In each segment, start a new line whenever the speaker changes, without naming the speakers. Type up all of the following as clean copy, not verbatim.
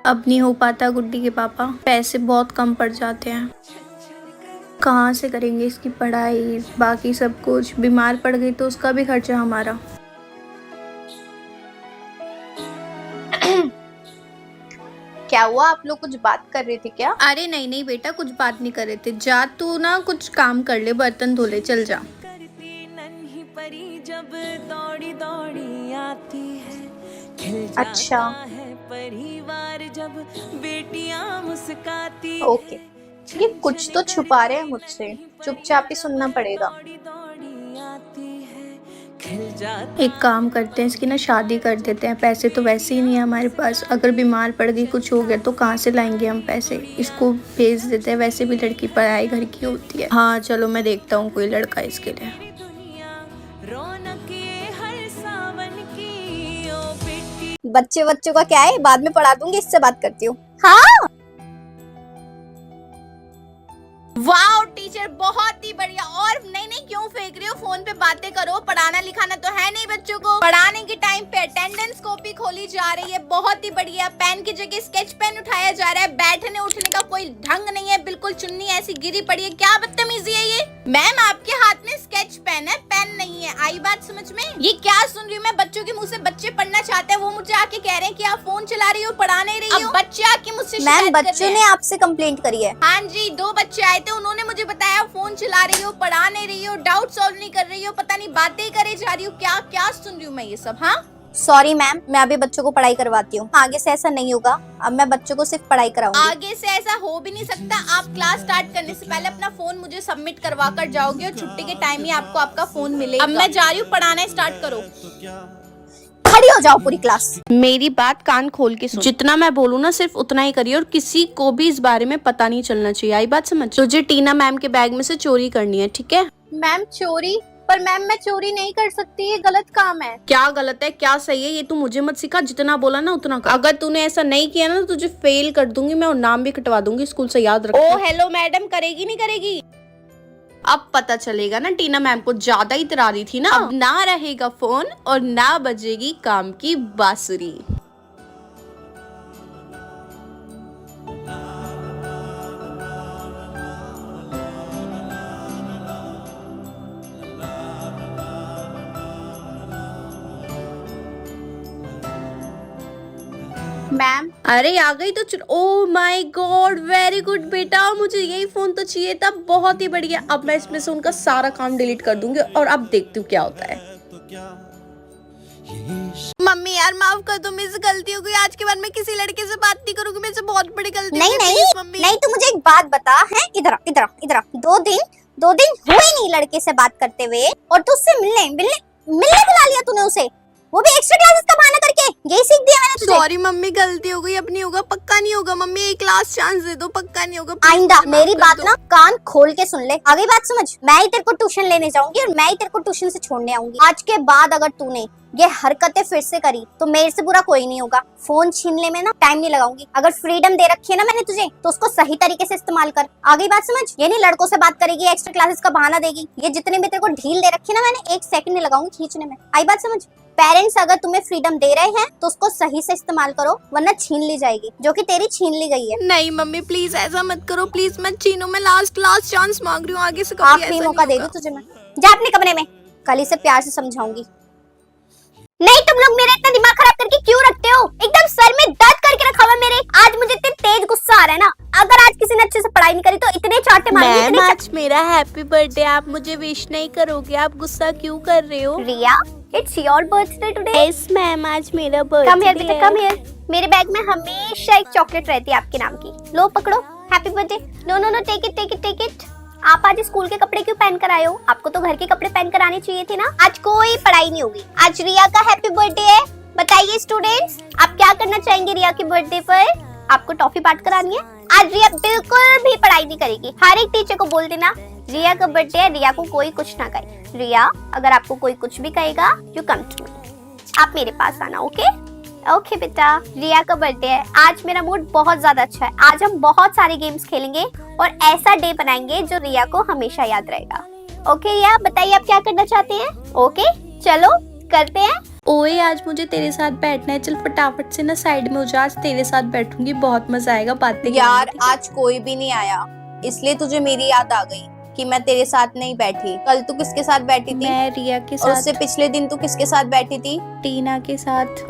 अब नहीं हो पाता गुड्डी के पापा, पैसे बहुत कम पड़ जाते हैं। कहाँ से करेंगे इसकी पढ़ाई, बाकी सब कुछ। बीमार पड़ गई तो उसका भी खर्चा हमारा।
क्या हुआ, आप लोग कुछ बात कर रहे थे क्या?
अरे नहीं नहीं बेटा, कुछ बात नहीं कर रहे थे। जा तू ना कुछ काम कर ले, बर्तन धो ले, चल जा।
जब दौड़ी दौड़ी आती है,
अच्छा
है परिवार जब बेटियां मुस्काती।
ओके, ये कुछ तो छुपा रहे हैं मुझसे, चुपचाप ही सुनना पड़ेगा।
एक काम करते हैं, इसकी ना शादी कर देते हैं। पैसे तो वैसे ही नहीं है हमारे पास, अगर बीमार पड़ गई, कुछ हो गया तो कहाँ से लाएंगे हम पैसे। इसको भेज देते हैं, वैसे भी लड़की पढ़ाई घर की होती है। हाँ चलो, मैं देखता हूँ कोई लड़का इसके लिए।
बच्चे बच्चों का क्या है, बाद में पढ़ा दूंगी, इससे बात करती हूँ। हाँ
वाह टीचर, बहुत ही बढ़िया। और नहीं नहीं, क्यों फेंक रही हो, फोन पे बातें करो। पढ़ाना लिखाना तो है नहीं बच्चों को। पढ़ाने के टाइम पे अटेंडेंस कॉपी खोली जा रही है, बहुत ही बढ़िया। पेन की जगह स्केच पेन उठाया जा रहा है। बैठने उठने का कोई ढंग नहीं है, बिल्कुल चुन्नी ऐसी गिरी पड़ी है। क्या बदतमीजी है ये। मैम आपके हाथ में स्केच पेन है, पेन नहीं है, आई बात समझ में? ये क्या सुन रही हूँ मैं, बच्चों के मुँह से। बच्चे पढ़ना चाहते हैं, वो मुझे आके कह रहे हैं कि आप फोन चला रही हो, पढ़ा नहीं रही हो। बच्चे आके मुझसे
मैम, बच्चों ने आपसे कंप्लेंट करी है।
हाँ जी, 2 बच्चे आए थे, उन्होंने मुझे बताया फोन चला रही हो, पढ़ा नहीं रही हो, डाउट सॉल्व नहीं कर रही हो, पता नहीं बातें करे जा रही हो। क्या क्या सुन रही हूँ मैं ये सब। हाँ
सॉरी मैम, मैं अभी बच्चों को पढ़ाई करवाती हूँ। आगे से ऐसा नहीं होगा, अब मैं बच्चों को सिर्फ पढ़ाई कराऊंगी।
आगे से ऐसा हो भी नहीं सकता। आप क्लास स्टार्ट करने से पहले अपना फोन मुझे सबमिट करवा कर जाओगे और छुट्टी के टाइम ही आपको आपका फोन मिलेगा। अब मैं जा रही हूँ, पढ़ाना स्टार्ट करो।
खड़ी हो जाओ पूरी क्लास।
मेरी बात कान खोल के सुन। जितना मैं बोलूँ ना सिर्फ उतना ही करिए, और किसी को भी इस बारे में पता नहीं चलना चाहिए। आई बात समझ? तुझे टीना मैम के बैग में से चोरी करनी है, ठीक है?
मैम चोरी? पर मैम मैं चोरी नहीं कर सकती, ये गलत काम है।
क्या गलत है क्या सही है ये तू मुझे मत सिखा। जितना बोला ना उतना कर। अगर तूने ऐसा नहीं किया ना तो तुझे फेल कर दूंगी मैं, और नाम भी कटवा दूंगी स्कूल से, याद रख।
ओ हेलो मैडम, करेगी नहीं करेगी?
अब पता चलेगा ना, टीना मैम को ज्यादा ही तरा रही थी ना। अब ना रहेगा फोन और ना बजेगी काम की बांसुरी।
मैम
अरे आ गई तो oh my God, very good बेटा, मुझे यही फोन तो चाहिए था। बहुत ही बढ़िया। अब मैं इसमें से उनका सारा काम डिलीट कर दूंगी और अब देखती हूँ क्या होता है।
मम्मी यार माफ कर दो, मेरे से गलती हो गई। आज के बाद मैं किसी लड़के से बात नहीं करूंगी, मेरे से बहुत बड़ी गलती।
नहीं नहीं
मम्मी
नहीं, तू मुझे एक बात बता है, इधर इधर इधर। 2 दिन हुए नहीं लड़के से बात करते हुए, और तू उससे मिलने बुला लिया तूने उसे, वो भी एक्स्ट्रा क्लासेस का बहाना करके। यही सीख दिया मैंने तुझे।
सॉरी मम्मी, गलती हो गई, अब नहीं होगा, पक्का नहीं होगा। मम्मी एक लास्ट चांस दे दो, पक्का नहीं होगा।
आइंदा मेरी बात ना कान खोल के सुन ले। आगे बात समझ, मैं ही तेरे को ट्यूशन लेने जाऊंगी और मैं ही तेरे को ट्यूशन से छोड़ने आऊंगी। आज के बाद अगर तूने ये हरकतें फिर से करी तो मेरे से बुरा कोई नहीं होगा। फोन छीनने में ना टाइम नहीं लगाऊंगी। अगर फ्रीडम दे रखी है ना मैंने तुझे, तो उसको सही तरीके से इस्तेमाल कर। आगे बात समझ, ये नहीं लड़कों से बात करेगी, एक्स्ट्रा क्लासेस का बहाना देगी। ये जितने भी तेरे को ढील दे रखी है ना, मैंने 1 सेकंड नहीं लगाऊंगी खींचने में। आई बात समझ? पेरेंट्स अगर तुम्हें फ्रीडम दे रहे हैं तो उसको सही से इस्तेमाल करो, वरना छीन ली जाएगी, जो कि तेरी छीन ली गई है।
नहीं मम्मी प्लीज ऐसा मत करो, प्लीज मत छीनो। मैं लास्ट चांस मांग रही हूँ, आगे से कभी
आखिरी मौका दे दूं तुझे मैं। जा अपने कमरे में, कल से प्यार से समझाऊंगी। नहीं, तुम लोग मेरा इतना दिमाग खराब करके क्यों रखते हो? एकदम सर में दर्द करके रखा हुआ मेरे। आज मुझे इतने तेज गुस्सा आ रहा है ना, अगर आज किसी ने अच्छे से पढ़ाई नहीं करी तो इतने चाटे मारेंगे।
मैम आज मेरा हैप्पी बर्थडे, आप मुझे विश नहीं करोगे? आप गुस्सा क्यों कर रहे हो?
Riya, it's your birthday today.
Yes ma'am, आज मेरा बर्थडे।
कम हियर बेटा, कम हियर। मेरे बैग में हमेशा एक चॉकलेट रहती है आपके नाम की। लो पकड़ो, happy birthday. No no no, take it take it take it. आप आज स्कूल के कपड़े क्यों पहन कर आए हो? आपको तो घर के कपड़े पहन कर आने चाहिए थे ना। आज कोई पढ़ाई नहीं होगी, आज रिया का हैप्पी बर्थडे है। बताइए स्टूडेंट्स, आप क्या करना चाहेंगे रिया के बर्थडे पर? आपको टॉफी बांट कर आनी है। आज रिया बिल्कुल भी पढ़ाई नहीं करेगी। हर एक टीचर को बोल देना रिया का बर्थडे है, रिया को कोई कुछ ना कहे। रिया, अगर आपको कोई कुछ भी कहेगा, यू कम टू मी, आप मेरे पास आना। ओके ओके बेटा, रिया का बर्थडे है। आज मेरा मूड बहुत ज्यादा अच्छा है। आज हम बहुत सारे गेम्स खेलेंगे और ऐसा डे बनाएंगे जो रिया को हमेशा याद रहेगा। ओके रिया, बताइए आप क्या करना चाहते हैं? ओके चलो करते हैं।
ओए आज मुझे तेरे साथ बैठना है, चल फटाफट से ना साइड में हो जा, आज तेरे साथ बैठूंगी, बहुत मजा आएगा बातें
यार
करने में।
आज कोई भी नहीं आया, इसलिए तुझे मेरी याद आ गई कि मैं तेरे साथ नहीं बैठी। कल तू किसके साथ बैठी थी?
मैं रिया के
और उससे
साथ,
पिछले दिन तू किसके साथ बैठी थी?
टीना के साथ।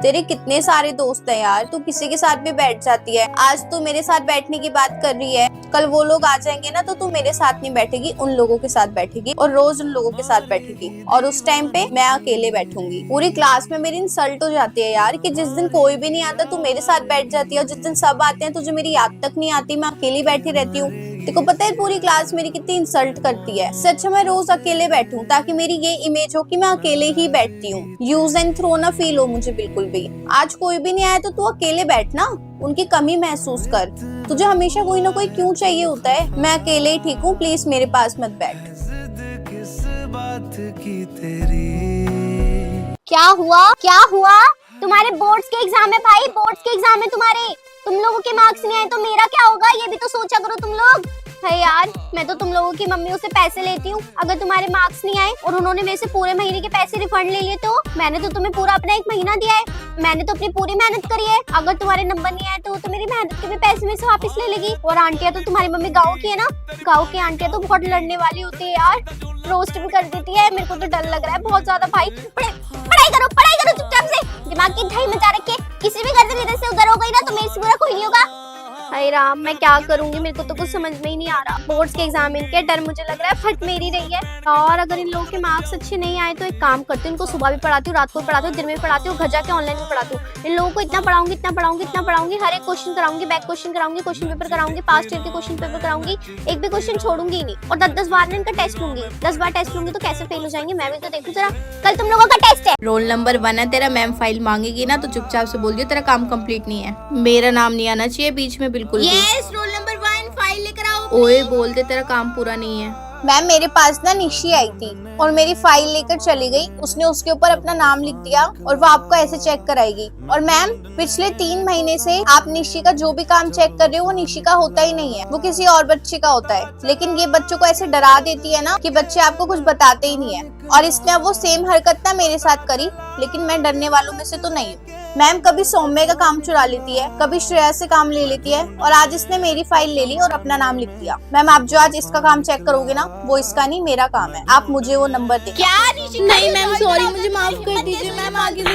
तेरे कितने सारे दोस्त हैं यार, तू किसी के साथ भी बैठ जाती है। आज तू मेरे साथ बैठने की बात कर रही है, कल वो लोग आ जाएंगे ना तो तू मेरे साथ नहीं बैठेगी, उन लोगों के साथ बैठेगी और रोज उन लोगों के साथ बैठेगी और उस टाइम पे मैं अकेले बैठूंगी। पूरी क्लास में मेरी इंसल्ट हो जाती है यार कि जिस दिन कोई भी नहीं आता तू मेरे साथ बैठ जाती है और जिस दिन सब आते हैं तुझे मेरी याद तक नहीं आती, मैं अकेली बैठी रहती हूँ। तेको पता है पूरी क्लास मेरी कितनी इंसल्ट करती है। इससे अच्छा मैं रोज अकेले बैठूं ताकि मेरी ये इमेज हो कि मैं अकेले ही बैठती हूँ, यूज एंड थ्रो ना फील हो मुझे बिल्कुल भी। आज कोई भी नहीं आया तो तू अकेले बैठना, उनकी कमी महसूस कर। तुझे हमेशा कोई ना कोई क्यों चाहिए होता है? मैं अकेले ही ठीक हूँ, प्लीज मेरे पास मत बैठ।
क्या हुआ? तुम्हारे बोर्ड्स के एग्जाम है भाई, बोर्ड्स के एग्जाम है तुम्हारे। तुम लोगों के मार्क्स नहीं आए तो मेरा क्या होगा, ये भी तो सोचा करो तुम लोग। है यार, मैं तो तुम लोगों की मम्मियों से पैसे लेती हूँ। अगर तुम्हारे मार्क्स नहीं आए और उन्होंने मेरे से पूरे महीने के पैसे रिफंड ले लिए तो मैंने तो तुम्हें पूरा अपना 1 महीना दिया है, मैंने तो अपनी पूरी मेहनत करी है। अगर तुम्हारे नंबर नहीं आए तो मेरी मेहनत के भी पैसे में से वापस ले लेगी। और आंटियां तो तुम्हारी मम्मी गाँव की है ना, गाँव की आंटियां तो बहुत लड़ने वाली होती है यार, रोस्ट भी कर देती है। मेरे को तो डर लग रहा है बहुत ज्यादा भाई। पढ़ाई करो चुपचाप से, दिमाग की ढाई मचा रखे। किसी भी गर्दन इधर से उधर हो गई ना तो मेरे से बुरा कोई नहीं होगा। हाय राम, मैं क्या करूंगी, मेरे को तो कुछ समझ में ही नहीं आ रहा। बोर्ड्स के एग्जाम इनके डर मुझे लग रहा है फट मेरी रही है। और अगर इन लोगों के मार्क्स अच्छे नहीं आए तो एक काम करती हूँ, इनको सुबह भी पढ़ाती हूँ, रात को पढ़ाती हूँ, दिन में पढ़ाती हूँ, घर जाके ऑनलाइन भी पढ़ाती हूँ। इन लोगों को इतना पढ़ाऊंगी, हर एक क्वेश्चन कराऊंगी, बैक क्वेश्चन कराऊंगी, क्वेश्चन पेपर कराऊंगी, पास्ट ईयर के क्वेश्चन पेपर कराऊंगी, एक भी क्वेश्चन छोड़ूंगी ही नहीं। और 10 बार में इनका टेस्ट लूंगी, 10 बार टेस्ट लूंगी तो कैसे फेल हो जाएंगे मैं भी तो देखूं जरा। कल तुम लोगों का टेस्ट है।
रोल नंबर 1 है तेरा, मैम फाइल मांगेगी ना तो चुपचाप से बोल दियो तेरा काम कंप्लीट नहीं है। मेरा नाम नहीं आना चाहिए बीच में बिल्कुल भी।
यस, रोल नंबर 1 फाइल लेकर आओ।
ओए बोल दे तेरा काम पूरा नहीं है।
मैम मेरे पास ना निशी आई थी और मेरी फाइल लेकर चली गई, उसने उसके ऊपर अपना नाम लिख दिया और वो आपको ऐसे चेक कराएगी। और मैम पिछले 3 महीने से आप निशी का जो भी काम चेक कर रहे हो वो निशी का होता ही नहीं है, वो किसी और बच्चे का होता है। लेकिन ये बच्चों को ऐसे डरा देती है ना कि बच्चे आपको कुछ बताते ही नहीं है। और इसने वो सेम हरकत ना मेरे साथ करी, लेकिन मैं डरने वालों में से तो नहीं हूँ। मैम कभी सौम्य का काम चुरा लेती है, कभी श्रेया से काम ले लेती है और आज इसने मेरी फाइल ले ली और अपना नाम लिख दिया। मैम आप जो आज इसका काम चेक करोगे ना वो इसका नहीं मेरा काम है, आप मुझे वो नंबर दे। क्या
नहीं मैम सॉरी, मुझे माफ कर दीजिए मैम, आगे से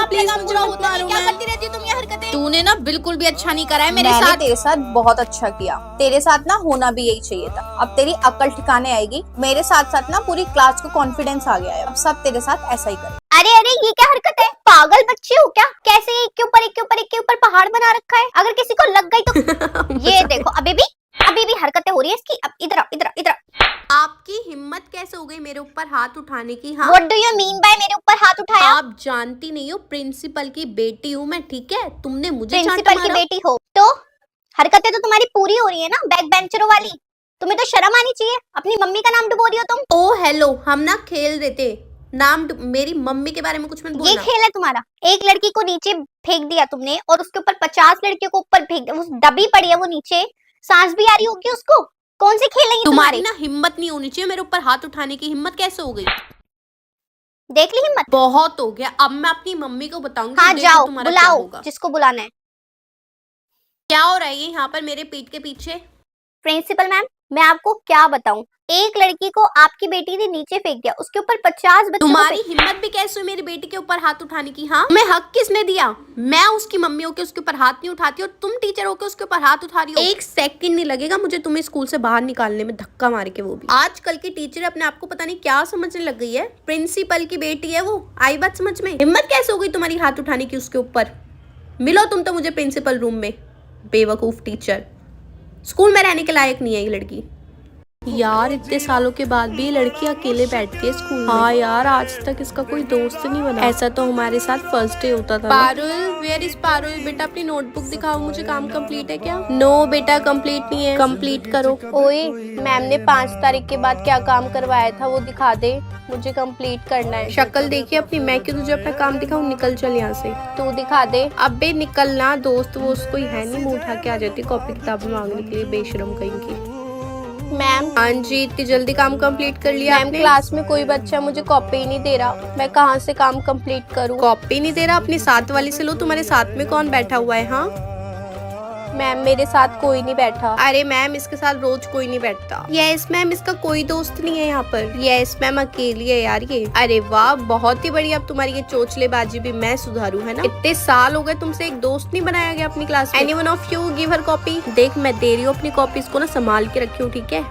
प्लीज मुझे मत मारो।
क्या करती रहती हो तुम ये हरकतें?
तूने ना बिल्कुल भी अच्छा नहीं करा है मेरे
मैंने
साथ।
तेरे साथ बहुत अच्छा किया, तेरे साथ ना होना भी यही चाहिए था। अब तेरी अकल ठिकाने आएगी, मेरे साथ साथ ना पूरी क्लास को कॉन्फिडेंस आ गया है, अब सब तेरे साथ ऐसा ही करे।
अरे ये क्या हरकत है, पागल बच्चे हो क्या? कैसे एक के ऊपर पहाड़ बना रखा है, अगर किसी को लग गई तो ये देखो अभी भी हरकतें हो रही है इसकी। अब इधर
आपकी हिम्मत कैसे हो गई मेरे ऊपर हाथ उठाने की? हाँ
what do you mean by मेरे ऊपर हाथ उठाया?
आप जानती नहीं हो, प्रिंसिपल की बेटी हूँ मैं, ठीक है? तुमने मुझे
प्रिंसिपल की बेटी हो तो हरकतें तो तुम्हारी पूरी हो रही है ना, बैक बेंचरों वाली। तुम्हें तो शर्म आनी चाहिए, अपनी मम्मी का नाम डुबो रही हो तुम।
ओ हेलो, हम ना खेल रहे थे, मेरी मम्मी के बारे में कुछ मत
ये
बोलना।
खेल है तुम्हारा। एक लड़की को नीचे फेंक दिया तुमने और उसके ऊपर 50 लड़कियों को ऊपर फेंक दिया, वो दबी पड़ी है वो नीचे, सांस भी आ रही होगी उसको। कौन से खेल है ये
तुम्हारी ना हिम्मत नहीं होनी चाहिए मेरे ऊपर हाथ उठाने की, हिम्मत कैसे हो गई?
देख ली हिम्मत?
बहुत हो गया, अब मैं अपनी मम्मी को बताऊंगी।
हाँ
देखो
जाओ
तुम्हारा क्या
बुलाओ
होगा।
जिसको बुलाना है।
क्या हो रहा है ये यहाँ पर मेरे पीठ के पीछे?
प्रिंसिपल मैम मैं आपको क्या बताऊं, एक लड़की को आपकी बेटी ने नीचे फेंक दिया, उसके ऊपर 50 बच्चों
तुम्हारी हिम्मत भी कैसे हुई मेरी बेटी के ऊपर हाथ उठाने की? हाँ मैं हक किसने दिया? मैं उसकी मम्मी होके उसके ऊपर हाथ नहीं उठाती और तुम टीचर होके उसके ऊपर हाथ उठा रही हो। 1 सेकंड नहीं लगेगा मुझे तुम्हें स्कूल से बाहर निकालने में, धक्का मार के, वो भी। आजकल की टीचर अपने आप को पता नहीं क्या समझने लग गई है, प्रिंसिपल की बेटी है वो, आई बात समझ में? हिम्मत कैसे हो गई तुम्हारी हाथ उठाने की उसके ऊपर? मिलो तुम तो मुझे प्रिंसिपल रूम में, बेवकूफ टीचर। स्कूल में रहने के लायक नहीं है ये लड़की। यार इतने सालों के बाद भी ये लड़की अकेले बैठती है स्कूल में। हाँ यार आज तक इसका कोई दोस्त नहीं बना। ऐसा तो हमारे साथ फर्स्ट डे होता था। Parul, where is Parul? बेटा अपनी नोटबुक दिखाओ मुझे, काम कंप्लीट है क्या? नो बेटा कंप्लीट नहीं है, कंप्लीट करो। ओए मैम ने 5 तारीख के बाद क्या काम करवाया था वो दिखा दे, मुझे कंप्लीट करना है। शक्ल देखिए अपनी, मैं क्यों तुझे अपना काम दिखाऊं? निकल चल यहाँ से, तू दिखा दे। अबे निकलना, दोस्त वो कोई है नहीं, मुंह उठा के आ जाती कॉपी किताब मांगने के लिए, बेशरम कहीं की।
मैम
हाँ जी, इतनी जल्दी काम कंप्लीट कर लिया
मैम
आपने?
क्लास में कोई बच्चा मुझे कॉपी ही नहीं दे रहा, मैं कहाँ से काम कंप्लीट करूँ?
कॉपी नहीं दे रहा? अपनी साथ वाली से लो। तुम्हारे साथ में कौन बैठा हुआ है? हाँ
मैम मेरे साथ कोई नहीं बैठा।
अरे मैम, इसके साथ रोज कोई नहीं बैठता। यस मैम, इसका कोई दोस्त नहीं है यहाँ पर। यस मैम, अकेली है यार ये। अरे वाह, बहुत ही बढ़िया। अब तुम्हारी ये चोचलेबाजी भी मैं सुधारू, है ना? इतने साल हो गए तुमसे एक दोस्त नहीं बनाया गया अपनी क्लास में। Anyone of you give her copy. देख, मैं दे रही हूँ अपनी कॉपीज को ना, संभाल के रखी हूँ, ठीक है?